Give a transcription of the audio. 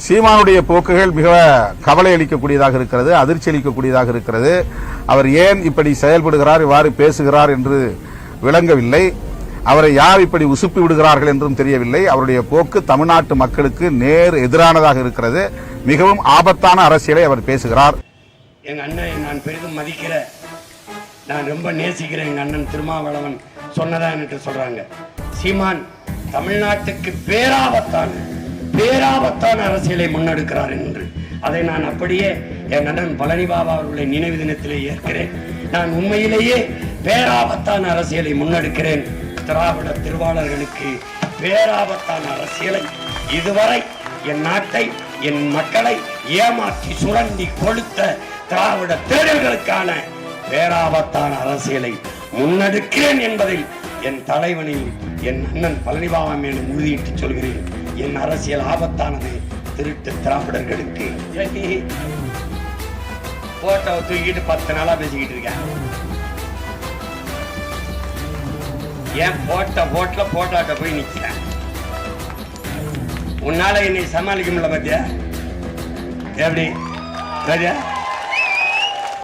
சீமானுடைய போக்குகள் மிக கவலை அளிக்கக்கூடியதாக இருக்கிறது, அதிர்ச்சி அளிக்கக்கூடியதாக இருக்கிறது. அவர் ஏன் இப்படி செயல்படுகிறார், இவ்வாறு பேசுகிறார் என்று விளங்கவில்லை. அவரை யார் இப்படி உசுப்பி விடுகிறார்கள் என்றும் தெரியவில்லை. அவருடைய போக்கு தமிழ்நாட்டு மக்களுக்கு நேர் எதிரானதாக இருக்கிறது. மிகவும் ஆபத்தான அரசியலை அவர் பேசுகிறார். எங்க அண்ணனை நான் பெரிதும் மதிக்கிறேன், நான் ரொம்ப நேசிக்கிறேன். எங்க அண்ணன் திருமாவளவன் சொன்னதா என்று சொல்றாங்க. சீமான் தமிழ்நாட்டுக்கு பேராபத்தான அரசியலை முன்னெடுக்கிறார் என்று அதை நான் அப்படியே என் அண்ணன் பழனி பாபா அவர்களை நினைவு தினத்திலே ஏற்கிறேன். நான் உண்மையிலேயே பேராபத்தான அரசியலை முன்னெடுக்கிறேன். திராவிட திருவாளர்களுக்கு பேராபத்தான அரசியலை இதுவரை என் நாட்டை என் மக்களை ஏமாற்றி சுரண்டி கொளுத்த திராவிட தேடல்களுக்கான பேராபத்தான அரசியலை முன்னெடுக்கிறேன் என்பதில் என் தலைவனை என் அண்ணன் பழனிபாபா மேலும் உறுதியிட்டு சொல்கிறேன். என் அரசியல் ஆபத்தானது திருட்டு திராவிடர்களுக்கு. போட்டோவை தூக்கிட்டு 10 நாளா பேசிக்கிட்டு இருக்கேன். ஏன் போட்டாட்ட போய் நிக்கிறேன். உன்னால என்னை சமாளிக்க முடியல. பத்தியா எப்படி